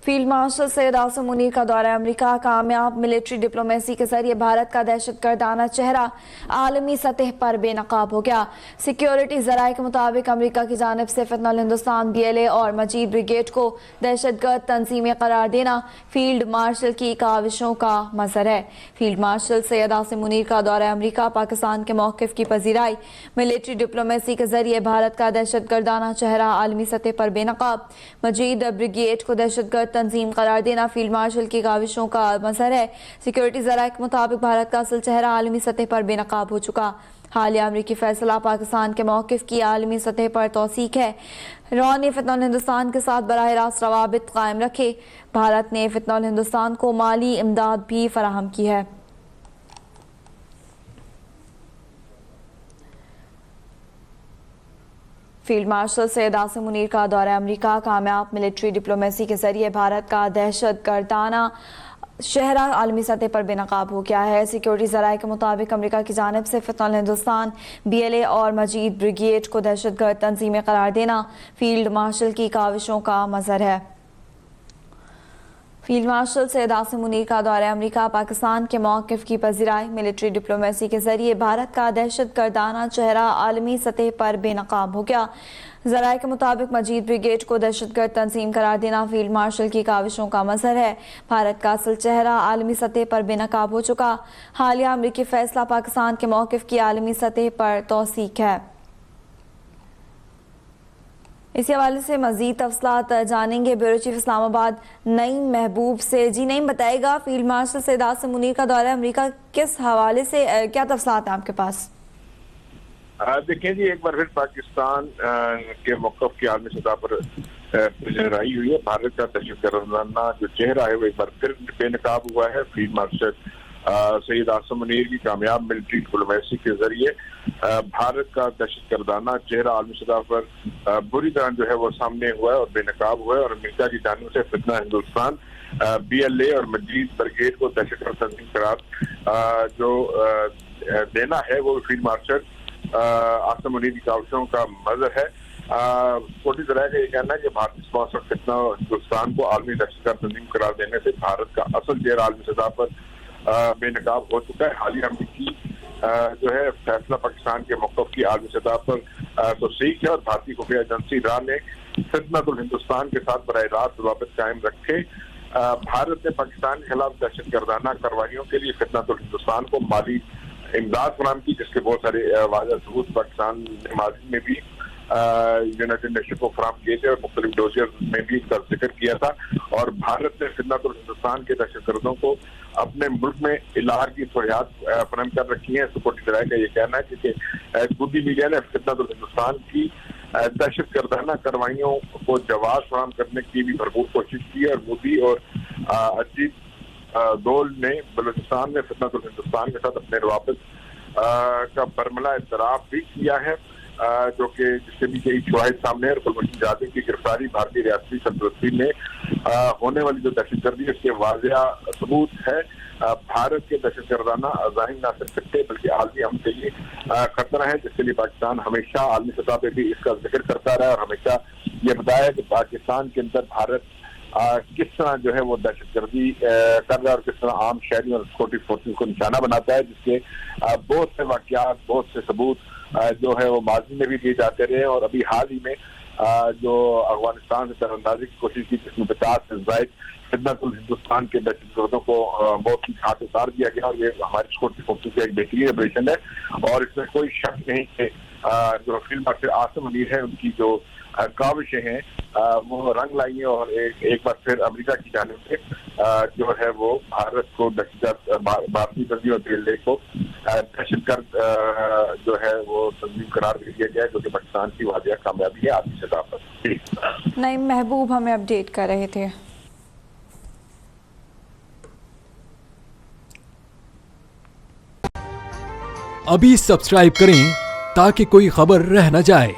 Field marshal Syed Asim Munir का दौरा America कामयाब मिलिट्री डिप्लोमेसी के जरिए भारत का दहशतगर्दाना चेहरा आलमी सतह पर बेनकाब हो गया। सिक्योरिटी जराये के मुताबिक अमेरिका की जानिब से फितनल हिंदुस्तान BLA और मजीद ब्रिगेड को दहशतगर्द तंजीमें करार देना फील्ड मार्शल की काविशों का मजहर है। फील्ड मार्शल सैयद आसिम मुनीर का दौरा अमेरिका पाकिस्तान के मौक़िफ़ की पजीराई मिलिट्री डिप्लोमेसी के जरिए भारत का दहशतगर्दाना चेहरा आलमी सतह पर बेनकाब, मजीद ब्रिगेड को दहशतगर्द तंजीम करार देना फील्ड मार्शल की काविशों का मजहर है। सिक्योरिटी ज़राए के मुताबिक भारत का असल चेहरा आलमी सतह पर बेनकाब हो चुका। हालिया अमरीकी फैसला पाकिस्तान के मौक़िफ़ की आलमी सतह पर तौसीक है। रॉ ने फितनल हिंदुस्तान के साथ बराह रास्त रवाबित कायम रखे। भारत ने फितनल हिंदुस्तान को माली इमदाद भी फराहम की है। फील्ड मार्शल सैयद आसिम मुनीर का दौरा अमेरिका कामयाब मिलिट्री डिप्लोमेसी के जरिए भारत का दहशतगर्दाना शहरा आलमी सतह पर बेनकाब हो गया है। सिक्योरिटी ज़राए के मुताबिक अमेरिका की जानिब से फितनल हिंदुस्तान BLA और मजीद ब्रिगेड को दहशतगर्द तंजीमें करार देना फील्ड मार्शल की काविशों का मजहर है। फील्ड मार्शल सैयद आसिम मुनीर का दौरा अमेरिका पाकिस्तान के मौक़िफ़ की पजीराई मिलिट्री डिप्लोमेसी के जरिए भारत का दहशतगर्दाना चेहरा आलमी सतह पर बेनकाब हो गया। ज़राए के मुताबिक मजीद ब्रिगेड को दहशतगर्द तंजीम करार देना फील्ड मार्शल की काविशों का मजहर है। भारत का असल चेहरा आलमी सतह पर बेनकाब हो चुका। हालिया अमरीकी फैसला पाकिस्तान के मौक़िफ़ की आलमी सतह पर तौसीक है। इसी हवाले से मज़ीद तफसीलात जानेंगे ब्यूरो चीफ इस्लामाबाद नईम महबूब से। जी नईम, बताएगा फील्ड मार्शल सैयद आसिम मुनीर का दौरा अमेरिका किस हवाले से, क्या तफसीलात हैं आपके पास? देखिए जी, एक बार फिर पाकिस्तान के मौक़िफ़ की आलमी सतह पर पजीराई हुई है। भारत का दहशतगर्दाना जो चेहरा है वो एक बार फिर बेनकाब हुआ है। फील्ड मार्शल सैयद आसिम मुनीर की कामयाब मिलिट्री डिप्लोमेसी के जरिए भारत का दहशतगर्दाना चेहरा आलमी सतह पर बुरी तरह जो है वो सामने हुआ है और बेनकाब हुआ है। और अमेरिका की जानिब से फितनल हिंदुस्तान BLA और मजीद ब्रिगेड को दहशतगर्द तंजीम करार जो देना है वो फील्ड मार्शल आसिम मुनीर की काविशों का मजहर है। कोटी ज़राए का ये कहना है कि भारतीय स्पॉन्सर फितनल हिंदुस्तान को आलमी दहशतगर्द तंजीम करार देने से भारत का असल चेहरा आलमी सतह पर बेनकाब हो चुका है। हालिया अमरीकी जो है फैसला पाकिस्तान के मौक़िफ़ की आलमी सतह पर तौसीक है और भारतीय खुफिया एजेंसी रॉ ने फितनल हिंदुस्तान के साथ बराह रास्त रवाबित कायम रखे। भारत ने पाकिस्तान के खिलाफ दहशतगर्दाना कार्रवाइयों के लिए फितनल हिंदुस्तान को माली इमदाद फराहम की, जिसके बहुत सारे वाज़ेह सबूत पाकिस्तान ने माजी में भी यूनाइटेड नेशन को फराहम किए थे और मुख्तलिफ डोजियर में भी इसका जिक्र किया था। और भारत ने फितनल हिंदुस्तान के दहशतगर्दों को अपने मुल्क में इलाहार की सहूलियात फराहम कर रखी है। सिक्योरिटी ज़राए का ये कहना है कि खुदी मीडिया ने फितनल हिंदुस्तान की दहशतगर्दाना कार्रवाइयों को जवाब फराहम करने की भी भरपूर कोशिश की है। और मोदी और अजीत दोल ने बलूचिस्तान में फितनल हिंदुस्तान के साथ अपने रवाबित का बरमला इतराफ़ भी किया है, जो कि जिससे भी कई शवाहिद सामने है। कुलभूषण जाधव की गिरफ्तारी भारतीय रियासती सल्तनत में होने वाली जो दहशतगर्दी है इसके वाज़ेह सबूत है। भारत के दहशतगर्दाना अज़ाहिम ना सिर्फ सकते बल्कि आलमी अमन के लिए खतरा है, जिसके लिए पाकिस्तान हमेशा आलमी सतह पर भी इसका जिक्र करता रहा और हमेशा ये बताया कि पाकिस्तान के अंदर भारत किस तरह जो है वो दहशतगर्दी कर रहा है और किस तरह आम शहरियों और सिक्योरिटी फोर्सेस को निशाना बनाता है, जिसके बहुत से वाक़यात, बहुत से सबूत जो है वो माजी में भी दिए जाते रहे। और अभी हाल ही में जो अफगानिस्तान से तरअंदाजी की कोशिश की, जिसमें 50 से ज़ायद फितनल हिंदुस्तान के दहशतगर्दों को बहुत ही हाथ उतार दिया गया। और ये हमारी सिक्योरिटी फोर्सेस का एक बेहतरीन ऑपरेशन है और इसमें कोई शक नहीं कि जो फील्ड मार्शल आसिम मुनीर है उनकी जो काविशें हैं वो रंग लाई हैं। और एक बार फिर अमेरिका की जानिब से जो है वो भारत को दहशतगर्द भारतीय तंजीम BLA को दहशतगर्द जो है वो तंजीम करार दे दिया गया है, जो कि पाकिस्तान की वाज़ेह कामयाबी है आलमी सतह पर। नईम महबूब हमें अपडेट कर रहे थे। अभी सब्सक्राइब करें ताकि कोई खबर रह न जाए।